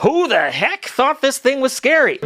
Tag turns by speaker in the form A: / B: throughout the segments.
A: who the heck thought this thing was scary?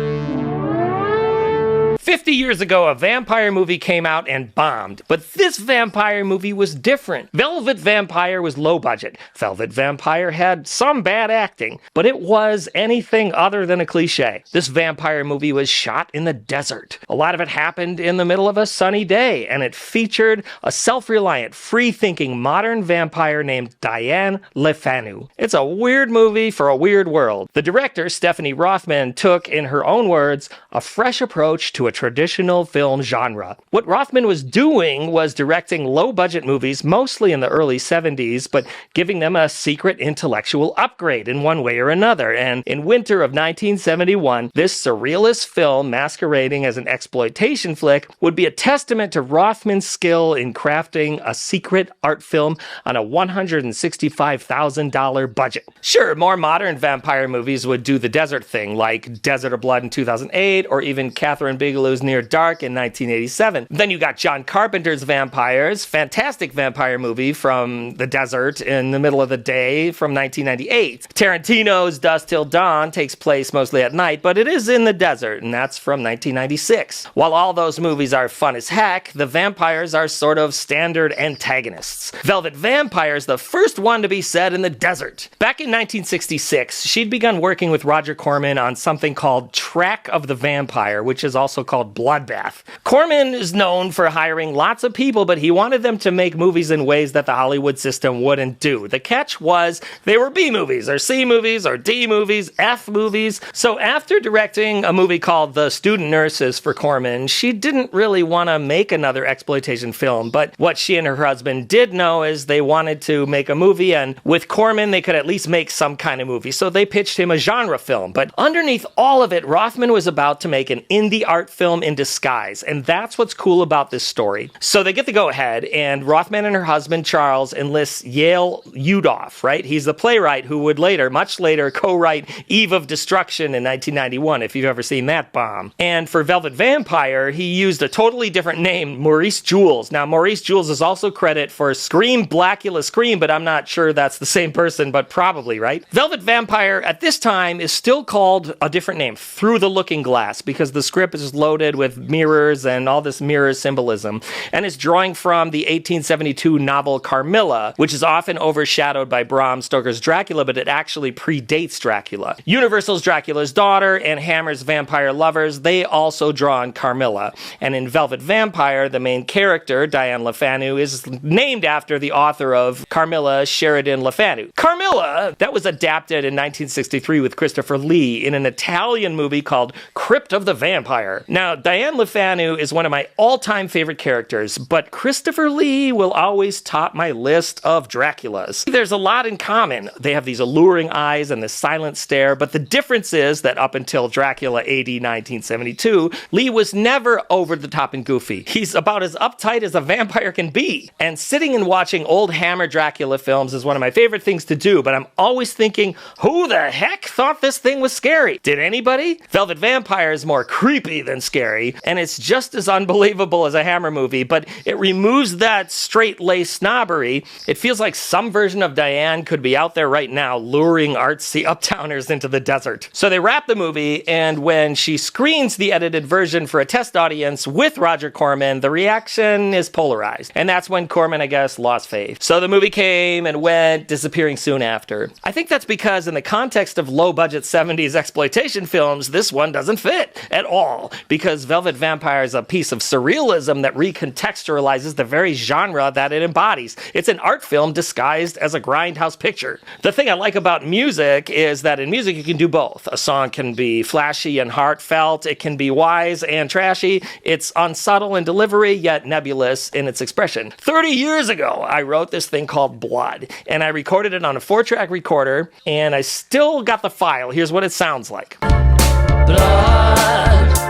A: 50 years ago, a vampire movie came out and bombed, but this vampire movie was different. Velvet Vampire was low budget. Velvet Vampire had some bad acting, but it was anything other than a cliche. This vampire movie was shot in the desert. A lot of it happened in the middle of a sunny day, and it featured a self-reliant, free-thinking modern vampire named Diane LeFanu. It's a weird movie for a weird world. The director, Stephanie Rothman, took, in her own words, a fresh approach to a traditional film genre. What Rothman was doing was directing low-budget movies, mostly in the early 70s, but giving them a secret intellectual upgrade in one way or another. And in winter of 1971, this surrealist film, masquerading as an exploitation flick, would be a testament to Rothman's skill in crafting a secret art film on a $165,000 budget. Sure, more modern vampire movies would do the desert thing, like Desert of Blood in 2008, or even Catherine Bigelow's Near Dark in 1987. Then you got John Carpenter's Vampires, fantastic vampire movie from the desert in the middle of the day from 1998. Tarantino's Dusk Till Dawn takes place mostly at night, but it is in the desert, and that's from 1996. While all those movies are fun as heck, the vampires are sort of standard antagonists. Velvet Vampire is the first one to be set in the desert. Back in 1966, she'd begun working with Roger Corman on something called Track of the Vampire, which is also called Bloodbath. Corman is known for hiring lots of people, but he wanted them to make movies in ways that the Hollywood system wouldn't do. The catch was they were B movies, or C movies, or D movies, F movies. So after directing a movie called The Student Nurses for Corman, she didn't really want to make another exploitation film, but what she and her husband did know is they wanted to make a movie, and with Corman they could at least make some kind of movie, so they pitched him a genre film. But underneath all of it, Rothman was about to make an indie art film in disguise, and that's what's cool about this story. So they get the go-ahead, and Rothman and her husband Charles enlists Yale Udoff, right? He's the playwright who would much later, co-write Eve of Destruction in 1991, if you've ever seen that bomb. And for Velvet Vampire, he used a totally different name, Maurice Jules. Now, Maurice Jules is also credit for Scream, Blackula Scream, but I'm not sure that's the same person, but probably, right? Velvet Vampire, at this time, is still called a different name, Through the Looking Glass, because the script is loaded with mirrors and all this mirror symbolism, and it's drawing from the 1872 novel Carmilla, which is often overshadowed by Bram Stoker's Dracula, but it actually predates Dracula. Universal's Dracula's Daughter and Hammer's Vampire Lovers, they also draw on Carmilla. And in Velvet Vampire, the main character, Diane LeFanu, is named after the author of Carmilla, Sheridan LeFanu. Carmilla, that was adapted in 1963 with Christopher Lee in an Italian movie called Crypt of the Vampire. Now, Diane LeFanu is one of my all-time favorite characters, but Christopher Lee will always top my list of Draculas. There's a lot in common. They have these alluring eyes and this silent stare, but the difference is that up until Dracula AD 1972, Lee was never over the top and goofy. He's about as uptight as a vampire can be. And sitting and watching old Hammer Dracula films is one of my favorite things to do, but I'm always thinking, who the heck thought this thing was scary? Did anybody? Velvet Vampire is more creepy than scary, and it's just as unbelievable as a Hammer movie, but it removes that straight-laced snobbery. It feels like some version of Diane could be out there right now luring artsy uptowners into the desert. So they wrap the movie, and when she screens the edited version for a test audience with Roger Corman, the reaction is polarized. And that's when Corman, I guess, lost faith. So the movie came and went, disappearing soon after. I think that's because in the context of low-budget 70s exploitation films, this one doesn't fit at all, because Velvet Vampire is a piece of surrealism that recontextualizes the very genre that it embodies. It's an art film disguised as a grindhouse picture. The thing I like about music is that in music you can do both. A song can be flashy and heartfelt, it can be wise and trashy, it's unsubtle in delivery, yet nebulous in its expression. 30 years ago, I wrote this thing called Blood, and I recorded it on a 4-track recorder, and I still got the file. Here's what it sounds like. Blood,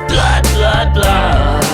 A: blood, blood, blood.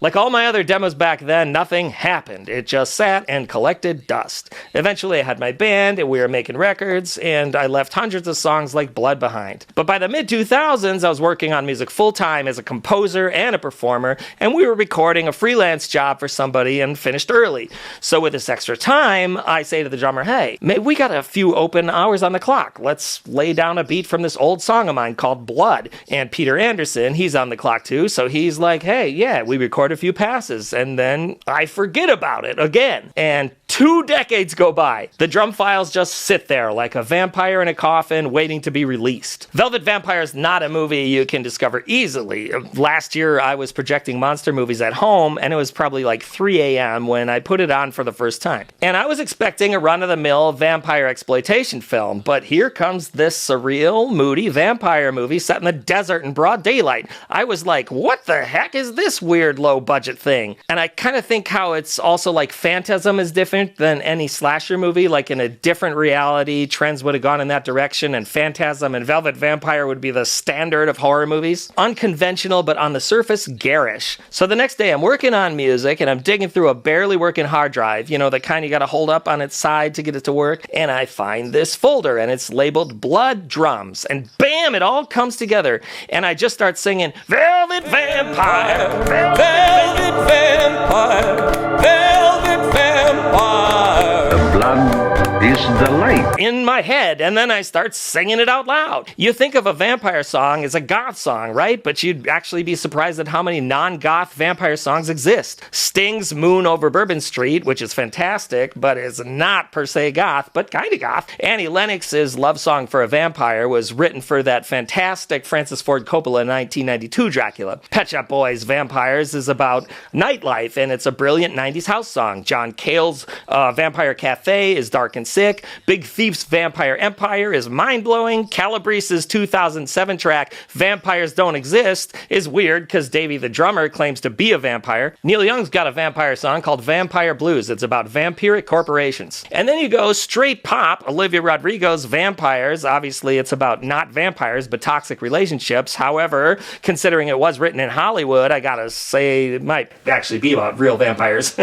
A: Like all my other demos back then, nothing happened. It just sat and collected dust. Eventually I had my band and we were making records, and I left hundreds of songs like blood behind. But by the mid-2000s, I was working on music full-time as a composer and a performer, and we were recording a freelance job for somebody and finished early. So with this extra time, I say to the drummer, hey, we got a few open hours on the clock. Let's lay down a beat from this old song of mine called Blood. And Peter Anderson, he's on the clock too, so he's like, hey, yeah, we record a few passes, and then I forget about it again. And 2 decades go by. The drum files just sit there like a vampire in a coffin waiting to be released. Velvet Vampire is not a movie you can discover easily. Last year, I was projecting monster movies at home, and it was probably like 3 a.m. when I put it on for the first time. And I was expecting a run-of-the-mill vampire exploitation film, but here comes this surreal, moody vampire movie set in the desert in broad daylight. I was like, what the heck is this weird low-budget thing? And I kind of think how it's also like Phantasm is different than any slasher movie, like in a different reality, trends would have gone in that direction, and Phantasm and Velvet Vampire would be the standard of horror movies. Unconventional, but on the surface, garish. So the next day I'm working on music, and I'm digging through a barely working hard drive, you know, the kind you gotta hold up on its side to get it to work, and I find this folder, and it's labeled Blood Drums, and bam, it all comes together, and I just start singing, Velvet Vampire, Velvet Vampire, Velvet Vampire.
B: The blood is the light.
A: In my head, and then I start singing it out loud. You think of a vampire song as a goth song, right? But you'd actually be surprised at how many non-goth vampire songs exist. Sting's Moon Over Bourbon Street, which is fantastic, but is not per se goth, but kind of goth. Annie Lennox's Love Song for a Vampire was written for that fantastic Francis Ford Coppola 1992 Dracula. Pet Shop Boys' Vampires is about nightlife, and it's a brilliant 90s house song. John Cale's Vampire Cafe is dark and sick. Big Thief's Vampire Empire is mind-blowing. Calabrese's 2007 track, Vampires Don't Exist, is weird because Davey the drummer claims to be a vampire. Neil Young's got a vampire song called Vampire Blues. It's about vampiric corporations. And then you go straight pop, Olivia Rodrigo's Vampires. Obviously, it's about not vampires, but toxic relationships. However, considering it was written in Hollywood, I gotta say it might actually be about real vampires.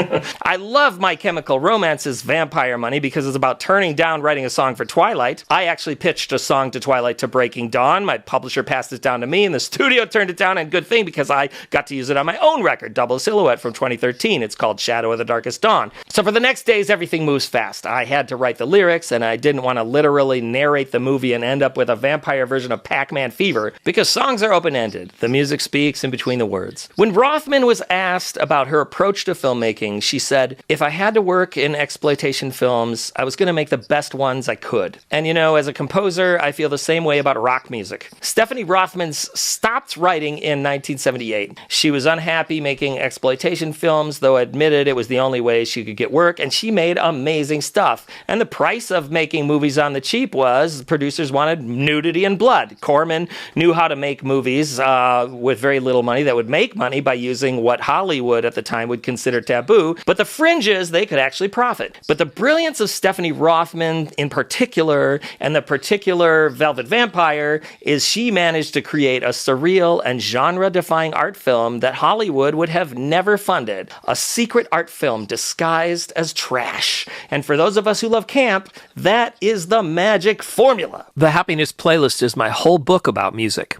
A: I love My Chemical Romance's Vampire Money because it's about turning down writing a song for Twilight. I actually pitched a song to Twilight to Breaking Dawn. My publisher passed it down to me, and the studio turned it down, and good thing because I got to use it on my own record, Double Silhouette from 2013. It's called Shadow of the Darkest Dawn. So for the next days, everything moves fast. I had to write the lyrics, and I didn't want to literally narrate the movie and end up with a vampire version of Pac-Man Fever, because songs are open-ended. The music speaks in between the words. When Rothman was asked about her approach to filmmaking, she said, if I had to work in exploitation films, I was going to make the best ones I could. And you know, as a composer, I feel the same way about rock music. Stephanie Rothman stopped writing in 1978. She was unhappy making exploitation films, though admitted it was the only way she could get work, and she made amazing stuff. And the price of making movies on the cheap was producers wanted nudity and blood. Corman knew how to make movies with very little money that would make money by using what Hollywood at the time would consider taboo, but the fringes, they could actually profit. But the brilliance of Stephanie Rothman in particular, and the particular Velvet Vampire, is she managed to create a surreal and genre-defying art film that Hollywood would have never funded. A secret art film disguised as trash. And for those of us who love camp, that is the magic formula.
C: The Happiness Playlist is my whole book about music.